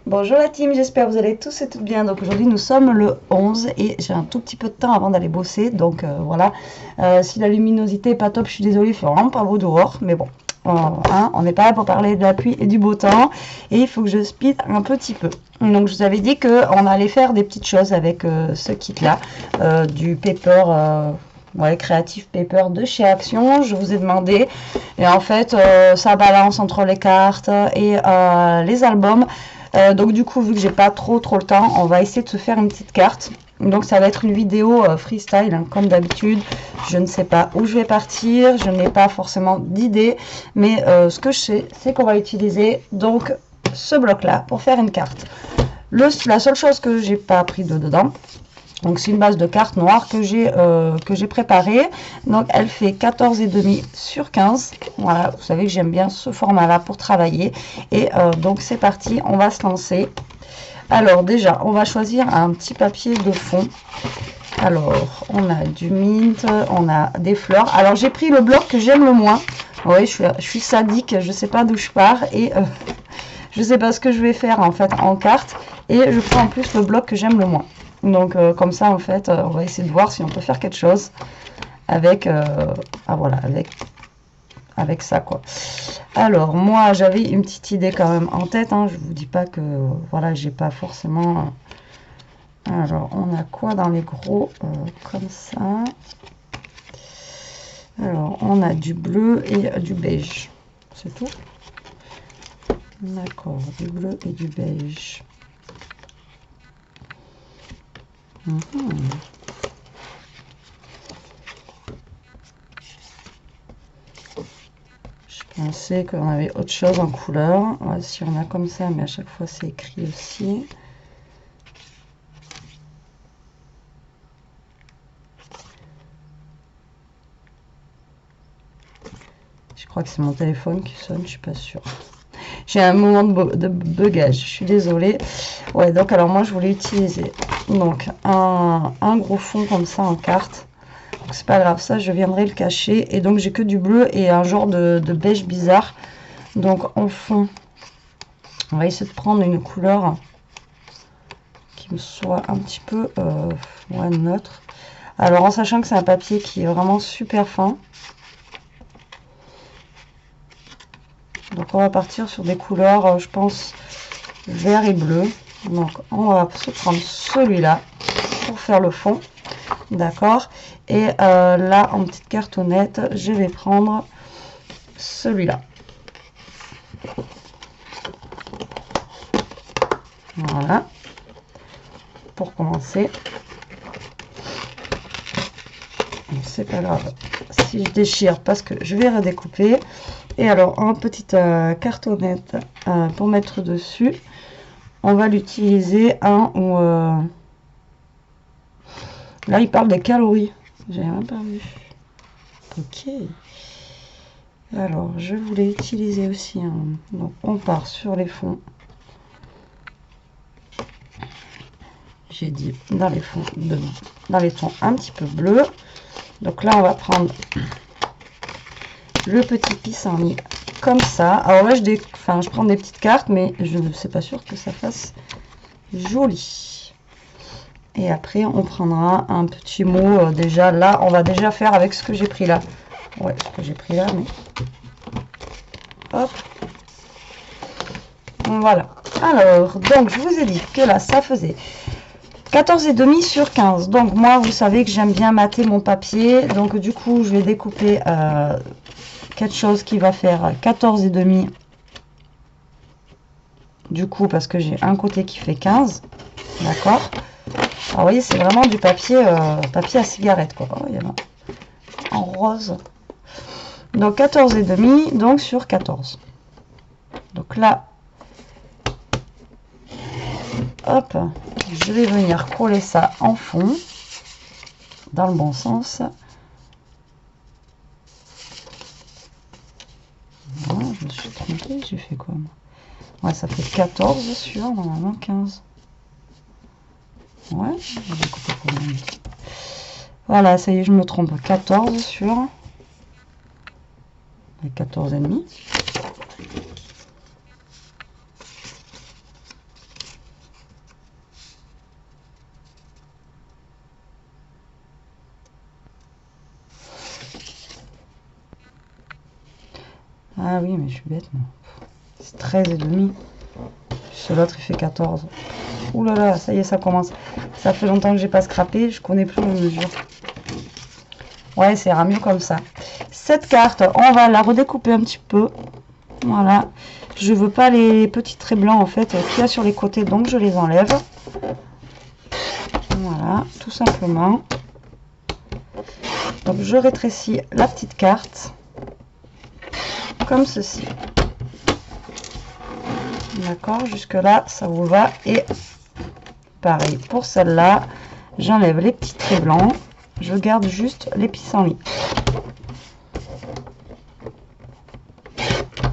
Bonjour la team, j'espère que vous allez tous et toutes bien. Donc aujourd'hui nous sommes le 11 et j'ai un tout petit peu de temps avant d'aller bosser. Donc voilà, si la luminosité est pas top, je suis désolée, il fait vraiment pas beau dehors. Mais bon, on n'est pas là pour parler de la pluie et du beau temps. Et il faut que je speed un petit peu. Donc je vous avais dit qu'on allait faire des petites choses avec ce kit là, du paper... ouais, Creative Paper de chez Action, je vous ai demandé, et en fait ça balance entre les cartes et les albums. Donc du coup, vu que j'ai pas trop le temps, on va essayer de se faire une petite carte. Donc ça va être une vidéo freestyle, hein, comme d'habitude. Je ne sais pas où je vais partir, je n'ai pas forcément d'idée, mais ce que je sais, c'est qu'on va utiliser donc ce bloc-là pour faire une carte. La seule chose que j'ai pas pris dedans, donc c'est une base de cartes noires que j'ai préparée. Donc elle fait 14,5 sur 15. Voilà, vous savez que j'aime bien ce format-là pour travailler. Et donc c'est parti, on va se lancer. Alors déjà, on va choisir un petit papier de fond. Alors, on a du mint, on a des fleurs. Alors j'ai pris le bloc que j'aime le moins. Oui, je suis sadique, je sais pas d'où je pars. Et je sais pas ce que je vais faire en fait en carte. Et je prends en plus le bloc que j'aime le moins. Donc comme ça en fait on va essayer de voir si on peut faire quelque chose avec voilà, avec ça quoi. Alors moi j'avais une petite idée quand même en tête, hein. Je vous dis pas que voilà, j'ai pas forcément. Alors on a quoi dans les gros comme ça. Alors on a du bleu et du beige, c'est tout. D'accord, du bleu et du beige. Je pensais qu'on avait autre chose en couleur. Ouais, si on a comme ça, mais à chaque fois c'est écrit aussi. Je crois que c'est mon téléphone qui sonne, je suis pas sûre. J'ai un moment de bugage, je suis désolée. Ouais, donc alors moi je voulais utiliser donc un gros fond comme ça en carte. Donc c'est pas grave, ça je viendrai le cacher. Et donc j'ai que du bleu et un genre de beige bizarre. Donc en fond, on va essayer de prendre une couleur qui me soit un petit peu ouais, neutre. Alors en sachant que c'est un papier qui est vraiment super fin. Donc on va partir sur des couleurs, je pense, vert et bleu. Donc on va se prendre celui-là pour faire le fond. D'accord. Et là, en petite cartonnette, je vais prendre celui-là. Voilà. Pour commencer. C'est pas grave si je déchire parce que je vais redécouper. Et alors en petite cartonnette pour mettre dessus, on va l'utiliser ou là il parle des calories, j'ai même pas vu. Ok, alors je voulais utiliser aussi donc on part sur les fonds, j'ai dit dans les fonds dans les tons un petit peu bleus. Donc là on va prendre le petit pissenlit comme ça. Alors là je prends des petites cartes, mais je ne suis pas sûre que ça fasse joli. Et après on prendra un petit mot déjà là, on va déjà faire avec ce que j'ai pris là. Ouais, ce que j'ai pris là, mais hop, voilà. Alors donc je vous ai dit que là ça faisait 14,5 sur 15. Donc moi vous savez que j'aime bien mater mon papier, donc du coup je vais découper quelque chose qui va faire 14,5 du coup, parce que j'ai un côté qui fait 15. D'accord. Alors vous voyez, c'est vraiment du papier papier à cigarette quoi. Oh, il y en a en rose. Donc 14,5 donc sur 14. Donc là, hop, je vais venir coller ça en fond dans le bon sens. Non, je me suis trompée, j'ai fait quoi moi? Ouais, ça fait 14 sur normalement 15. Ouais, j'ai coupé pour le même. Voilà, ça y est, je me trompe. 14 sur 14,5. Ah oui, mais je suis bête, moi. C'est 13,5. Ce l'autre, il fait 14. Ouh là là, ça y est, ça commence. Ça fait longtemps que j'ai pas scrappé, je connais plus les mesures. Ouais, ça ira mieux comme ça. Cette carte, on va la redécouper un petit peu. Voilà. Je veux pas les petits traits blancs, en fait, qu'il y a sur les côtés, donc je les enlève. Voilà, tout simplement. Donc je rétrécis la petite carte comme ceci. D'accord, jusque là ça vous va. Et pareil pour celle-là, j'enlève les petits traits blancs, je garde juste les pissenlits.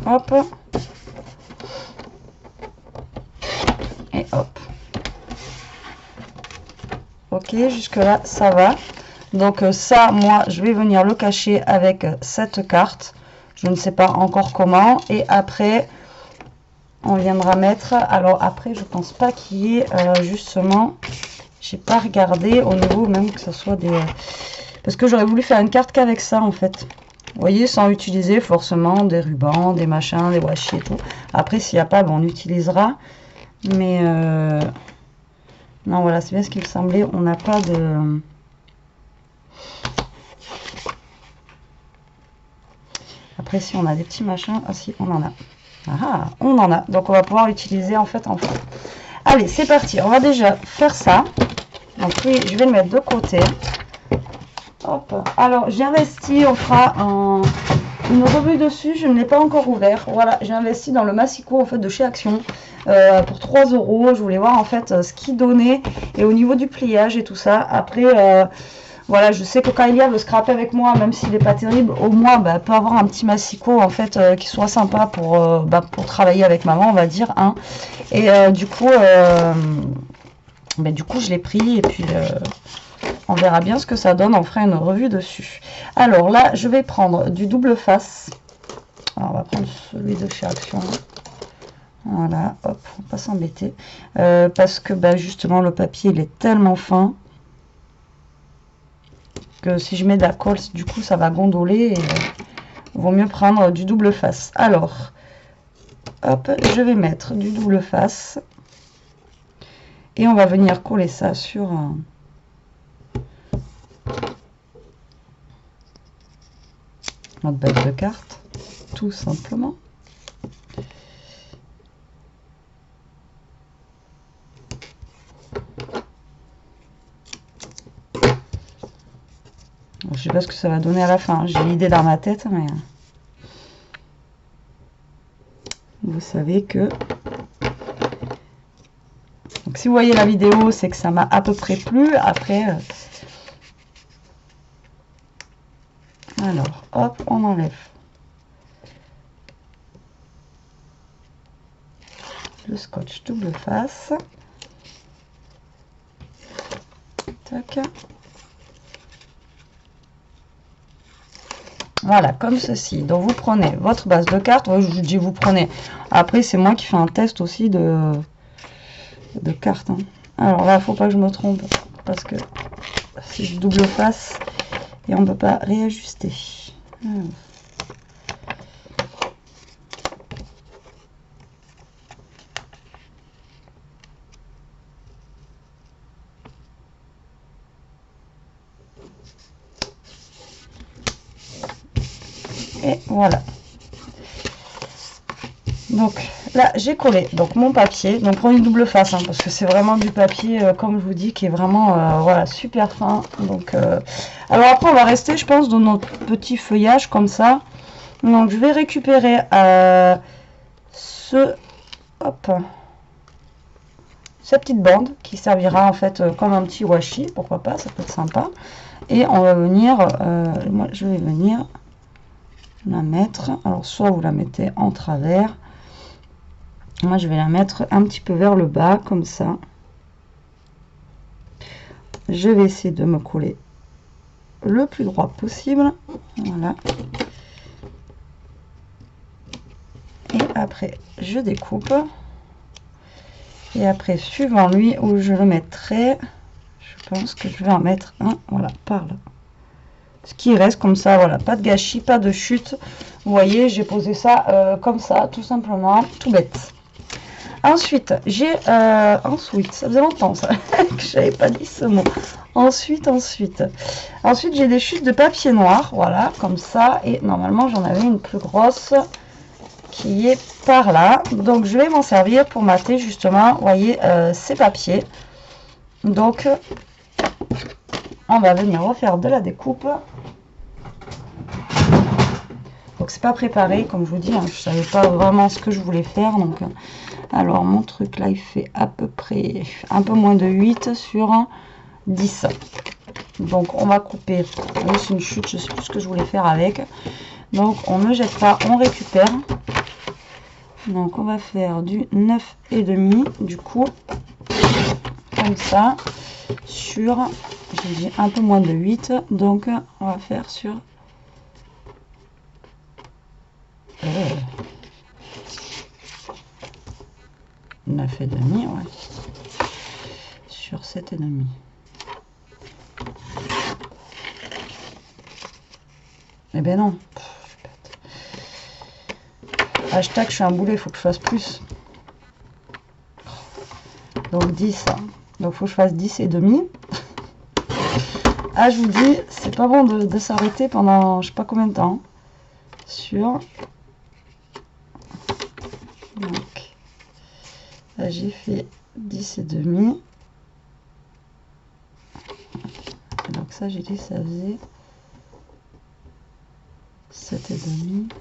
Hop, et hop. Ok, jusque là ça va. Donc ça, moi je vais venir le cacher avec cette carte. Je ne sais pas encore comment. Et après on viendra mettre, alors après je pense pas qu'il y ait justement, j'ai pas regardé au niveau même que ce soit des, parce que j'aurais voulu faire une carte qu'avec ça en fait, vous voyez, sans utiliser forcément des rubans, des machins, des washi et tout. Après s'il n'y a pas, bon, on utilisera, mais non, voilà, c'est bien ce qu'il me semblait. On n'a pas de, après si on a des petits machins, ah si, on en a. Ah, on en a, donc on va pouvoir l'utiliser en fait enfin. Allez, c'est parti, on va déjà faire ça. Donc oui, je vais le mettre de côté. Hop. Alors j'ai investi, on fera une revue dessus, je ne l'ai pas encore ouvert. Voilà, j'ai investi dans le massicot en fait de chez Action pour 3 €. Je voulais voir en fait ce qu'il donnait et au niveau du pliage et tout ça. Après voilà, je sais que quand Elia veut scraper avec moi, même s'il n'est pas terrible, au moins bah, peut avoir un petit massicot en fait qui soit sympa pour travailler avec maman, on va dire. Hein. Et du coup, je l'ai pris et puis on verra bien ce que ça donne. On fera une revue dessus. Alors là, je vais prendre du double face. Alors, on va prendre celui de chez Action. Voilà, hop, on va pas s'embêter parce que bah, justement le papier il est tellement fin. Que si je mets de la colle, du coup ça va gondoler et vaut mieux prendre du double face. Alors hop, je vais mettre du double face et on va venir coller ça sur notre base de carte tout simplement. Je sais pas ce que ça va donner à la fin, j'ai l'idée dans ma tête, mais vous savez que... Donc si vous voyez la vidéo, c'est que ça m'a à peu près plu. Après, alors, hop, on enlève le scotch double face. Tac. Voilà, comme ceci. Donc vous prenez votre base de carte. Je dis vous prenez. Après, c'est moi qui fais un test aussi de cartes. Hein. Alors là, il faut pas que je me trompe parce que c'est du double face et on ne peut pas réajuster. Et voilà. Donc là j'ai collé donc mon papier, donc prenez une double face hein, parce que c'est vraiment du papier comme je vous dis qui est vraiment voilà super fin. Donc alors après on va rester je pense dans notre petit feuillage comme ça. Donc je vais récupérer cette petite bande qui servira en fait comme un petit washi, pourquoi pas, ça peut être sympa. Et on va venir moi je vais venir la mettre, alors soit vous la mettez en travers. Moi, je vais la mettre un petit peu vers le bas, comme ça. Je vais essayer de me coller le plus droit possible. Voilà. Et après, je découpe. Et après, suivant lui, où je le mettrai, je pense que je vais en mettre un, voilà, par là. ce qui reste comme ça, voilà, pas de gâchis, pas de chute. Vous voyez, j'ai posé ça comme ça, tout simplement, tout bête. Ensuite, j'ai ensuite, ça faisait longtemps ça que j'avais pas dit ce mot. Ensuite, j'ai des chutes de papier noir, voilà, comme ça, et normalement j'en avais une plus grosse qui est par là. Donc je vais m'en servir pour mater justement, vous voyez, ces papiers. Donc on va venir refaire de la découpe. Donc c'est pas préparé, comme je vous dis, hein, je savais pas vraiment ce que je voulais faire. Donc alors mon truc là il fait à peu près un peu moins de 8 sur 10. Donc on va couper, c'est une chute, je sais plus ce que je voulais faire avec. Donc on ne jette pas, on récupère. Donc on va faire du 9,5 du coup, comme ça, sur, j'ai dit un peu moins de 8, donc on va faire sur 9,5, ouais, sur 7,5. Eh ben non. Hashtag je suis un boulet, il faut que je fasse plus. Donc 10. Donc il faut que je fasse 10,5. Ah, je vous dis, c'est pas bon de s'arrêter pendant je sais pas combien de temps. Sur. Donc là j'ai fait 10,5. Donc ça j'ai dit ça faisait 7,5.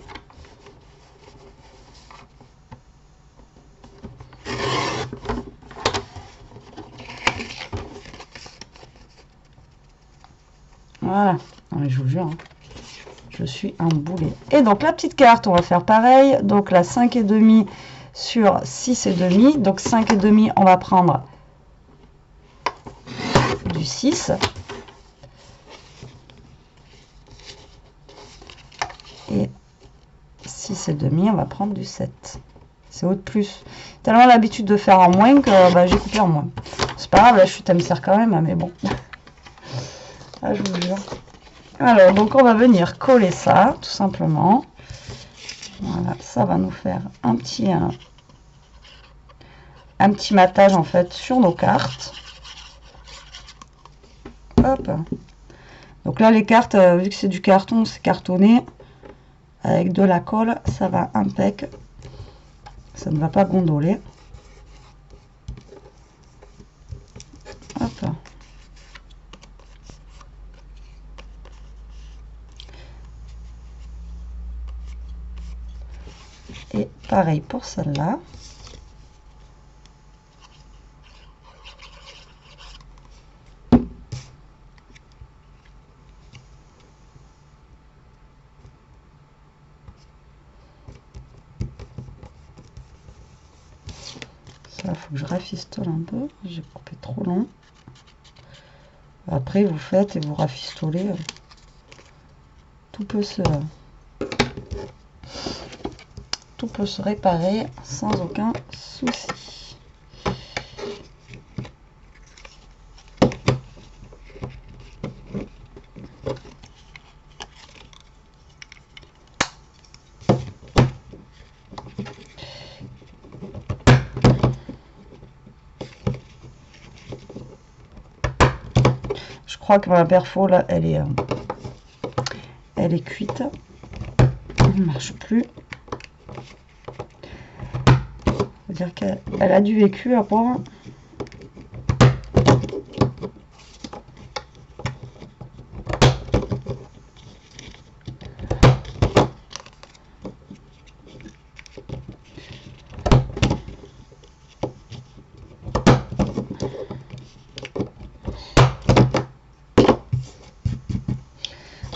Voilà, non, mais je vous jure, hein, je suis un boulet. Et donc la petite carte, on va faire pareil. Donc la 5,5 sur 6,5. Donc 5,5, on va prendre du 6. Et 6,5, on va prendre du 7. C'est haut de plus. Tellement l'habitude de faire en moins que bah, j'ai coupé en moins. C'est pas grave, la chute elle me sert quand même, hein, mais bon. Ah, je vous jure. Alors, donc on va venir coller ça, tout simplement. Voilà, ça va nous faire un petit matage en fait sur nos cartes. Hop. Donc là, les cartes, vu que c'est du carton, c'est cartonné. Avec de la colle, ça va impec. Ça ne va pas gondoler. Hop. Et pareil pour celle-là. Ça, faut que je rafistole un peu. J'ai coupé trop long. Après, vous faites et vous rafistolez. Tout peut se réparer sans aucun souci. Je crois que ma perfo là, elle est cuite. Elle ne marche plus. C'est-à-dire qu'elle a du vécu à part.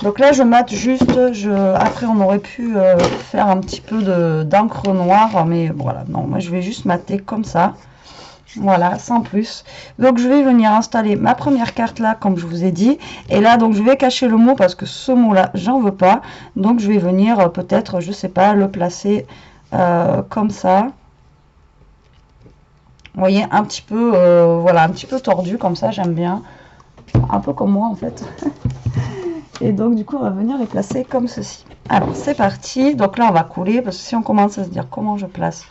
Donc là je mate juste, après on aurait pu faire un petit peu d'encre noire, mais voilà, non, moi je vais juste mater comme ça, voilà, sans plus. Donc je vais venir installer ma première carte là, comme je vous ai dit, et là donc je vais cacher le mot parce que ce mot là, j'en veux pas, donc je vais venir peut-être, je sais pas, le placer comme ça. Vous voyez, un petit peu, voilà, un petit peu tordu comme ça, j'aime bien, un peu comme moi en fait. Et donc du coup on va venir les placer comme ceci. Alors c'est parti, donc là on va coller, parce que si on commence à se dire comment je place,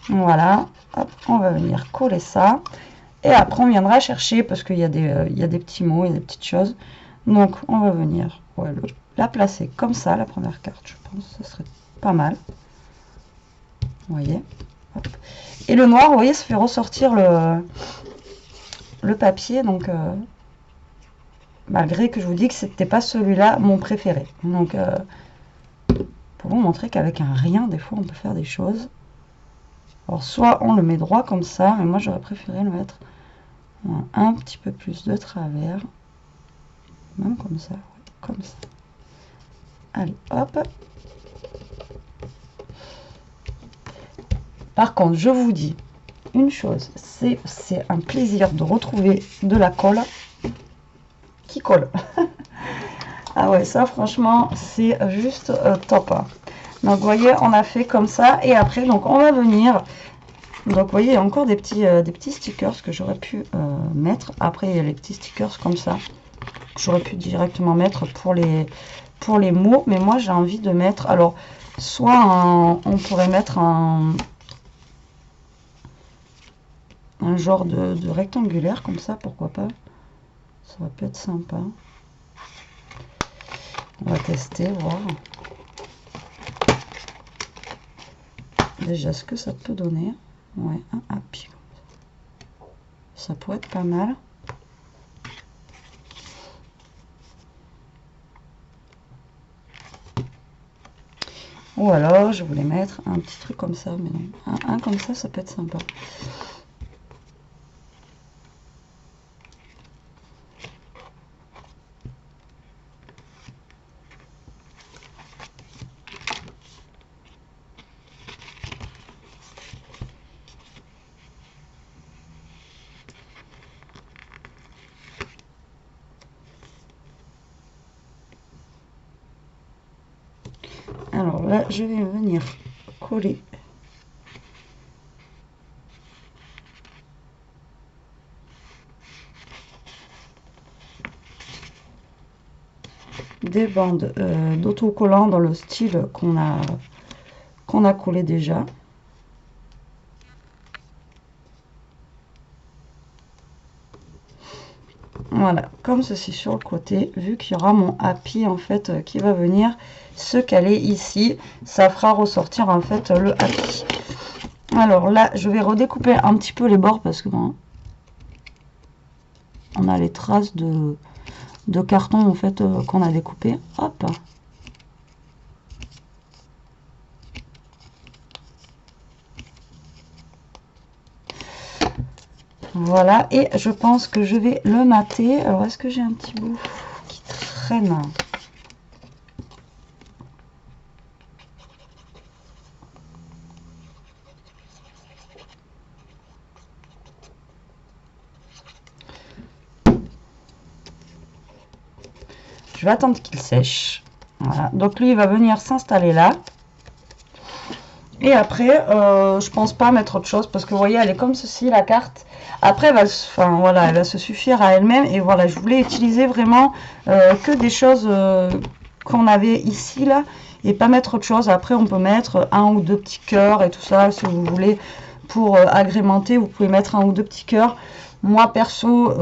voilà, hop, on va venir coller ça. Et après on viendra chercher, parce qu'il y a des petits mots, il y a des petites choses. Donc on va venir la placer comme ça, la première carte, je pense que ce serait pas mal. Vous voyez, hop. Et le noir, vous voyez, ça fait ressortir le papier, donc malgré que je vous dis que c'était pas celui-là mon préféré. Donc pour vous montrer qu'avec un rien, des fois on peut faire des choses. Alors soit on le met droit comme ça, mais moi j'aurais préféré le mettre un petit peu plus de travers, même comme ça, ouais, comme ça. Allez, hop. Par contre, je vous dis une chose, c'est un plaisir de retrouver de la colle qui colle. Ah ouais, ça franchement, c'est juste top. Donc vous voyez, on a fait comme ça, et après, donc on va venir. Donc vous voyez, il y a encore des petits stickers que j'aurais pu mettre. Après, il y a les petits stickers comme ça que j'aurais pu directement mettre pour les mots, mais moi j'ai envie de mettre, alors soit on pourrait mettre un genre de rectangulaire comme ça, pourquoi pas, ça va peut être sympa. On va tester, voir déjà ce que ça peut donner. Ouais, un happy, ça pourrait être pas mal. Ou alors je voulais mettre un petit truc comme ça, mais non, un comme ça peut être sympa. Alors là, je vais venir coller des bandes d'autocollants dans le style qu'on a collé déjà. Voilà, comme ceci sur le côté, vu qu'il y aura mon happy en fait qui va venir se caler ici, ça fera ressortir en fait le happy. Alors là, je vais redécouper un petit peu les bords parce que bon, on a les traces de carton en fait qu'on a découpé. Hop. Voilà, et je pense que je vais le mater. Alors, est-ce que j'ai un petit bout qui traîne? Je vais attendre qu'il sèche. Voilà, donc lui, il va venir s'installer là. Et après, je pense pas mettre autre chose parce que vous voyez, elle est comme ceci, la carte. Après, elle va se suffire à elle-même. Et voilà, je voulais utiliser vraiment que des choses qu'on avait ici, là, et pas mettre autre chose. Après, on peut mettre un ou deux petits cœurs et tout ça, si vous voulez, pour agrémenter. Vous pouvez mettre un ou deux petits cœurs. Moi, perso,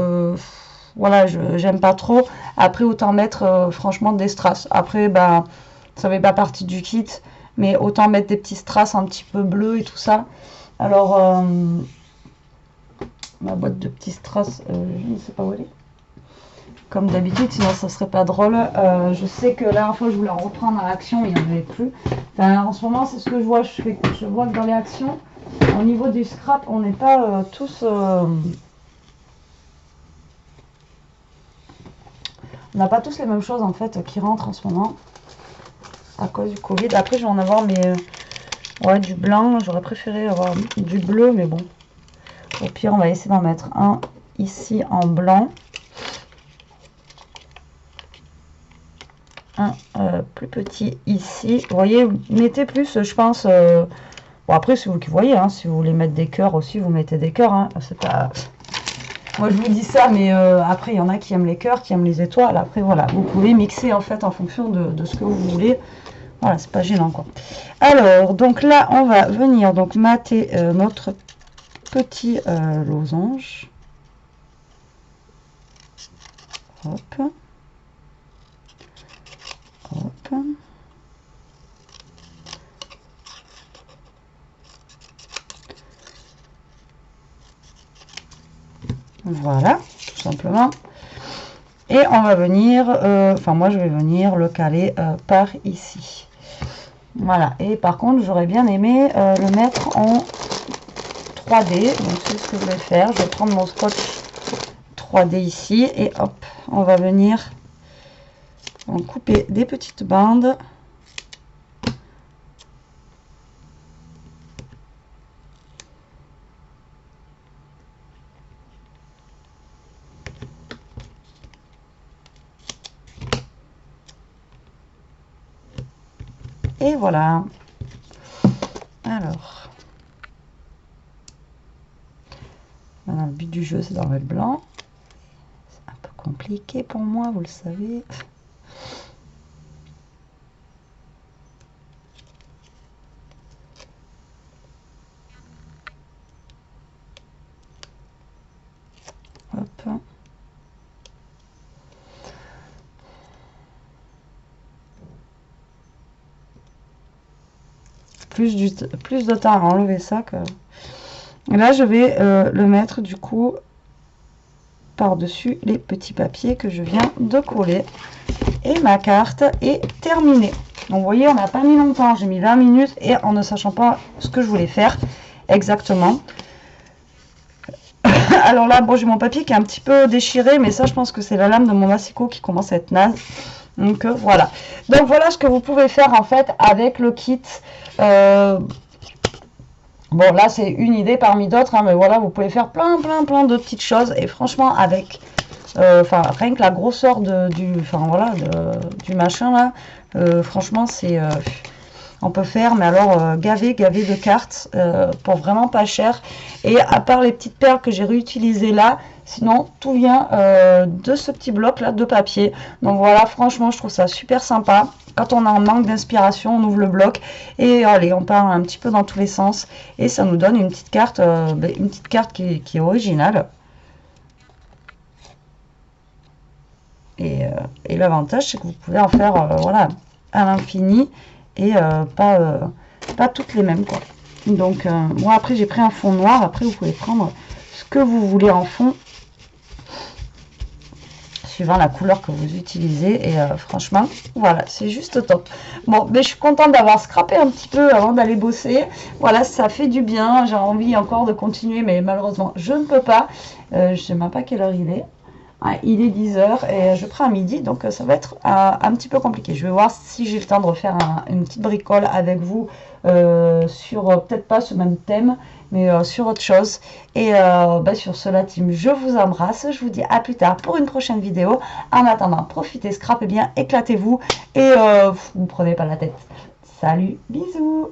voilà, j'aime pas trop. Après, autant mettre franchement des strass. Après, bah, ça fait pas partie du kit. Mais autant mettre des petits strass un petit peu bleus et tout ça. Alors, ma boîte de petits strass, je ne sais pas où elle est. Comme d'habitude, sinon ça serait pas drôle. Je sais que la dernière fois, je voulais en reprendre à l'action, il n'y en avait plus. Enfin, en ce moment, c'est ce que je vois. Je vois que dans les actions, au niveau du scrap, on n'est pas tous... on n'a pas tous les mêmes choses en fait qui rentrent en ce moment. À cause du Covid. Après, je vais en avoir, mais ouais, du blanc. J'aurais préféré avoir du bleu, mais bon. Au pire, on va essayer d'en mettre un ici en blanc. Un plus petit ici. Vous voyez, mettez plus, je pense. Bon, après, c'est vous qui voyez. Hein, si vous voulez mettre des cœurs aussi, vous mettez des cœurs. Hein, c'est pas... Moi je vous dis ça, mais après il y en a qui aiment les cœurs, qui aiment les étoiles. Après voilà, vous pouvez mixer en fait en fonction de ce que vous voulez. Voilà, c'est pas gênant quoi. Alors, donc là on va venir donc mater notre petit losange. Hop. Hop. Voilà, tout simplement. Et on va venir, enfin moi je vais venir le caler par ici. Voilà, et par contre j'aurais bien aimé le mettre en 3D. Donc c'est ce que je vais faire. Je vais prendre mon scotch 3D ici et hop, on va venir en couper des petites bandes. Et voilà. Alors, maintenant, le but du jeu, c'est d'enlever le blanc. C'est un peu compliqué pour moi, vous le savez. Hop. Plus de temps à enlever ça que... Et là, je vais le mettre du coup par-dessus les petits papiers que je viens de coller. Et ma carte est terminée. Donc, vous voyez, on n'a pas mis longtemps. J'ai mis 20 minutes et en ne sachant pas ce que je voulais faire exactement. Alors là, bon, j'ai mon papier qui est un petit peu déchiré, mais ça, je pense que c'est la lame de mon massicot qui commence à être naze. Donc voilà. Donc voilà ce que vous pouvez faire en fait avec le kit. Bon là c'est une idée parmi d'autres, hein, mais voilà, vous pouvez faire plein de petites choses. Et franchement avec, enfin rien que la grosseur du machin là, franchement c'est... on peut faire, mais alors gaver de cartes pour vraiment pas cher. Et à part les petites perles que j'ai réutilisées là, sinon tout vient de ce petit bloc là de papier. Donc voilà, franchement je trouve ça super sympa. Quand on a un manque d'inspiration, on ouvre le bloc et allez, on part un petit peu dans tous les sens et ça nous donne une petite carte, qui est originale. Et l'avantage c'est que vous pouvez en faire voilà, à l'infini. Et pas toutes les mêmes quoi. Donc moi après j'ai pris un fond noir. Après vous pouvez prendre ce que vous voulez en fond suivant la couleur que vous utilisez. Et franchement voilà, c'est juste top. Bon, mais je suis contente d'avoir scrappé un petit peu avant d'aller bosser. Voilà, ça fait du bien. J'ai envie encore de continuer, mais malheureusement je ne peux pas. Je sais même pas quelle heure il est. Ah, il est 10h et je prends à midi, donc ça va être un petit peu compliqué. Je vais voir si j'ai le temps de refaire une petite bricole avec vous sur peut-être pas ce même thème, mais sur autre chose. Et sur cela, team, je vous embrasse. Je vous dis à plus tard pour une prochaine vidéo. En attendant, profitez, scrapez bien, éclatez-vous et vous ne prenez pas la tête. Salut, bisous!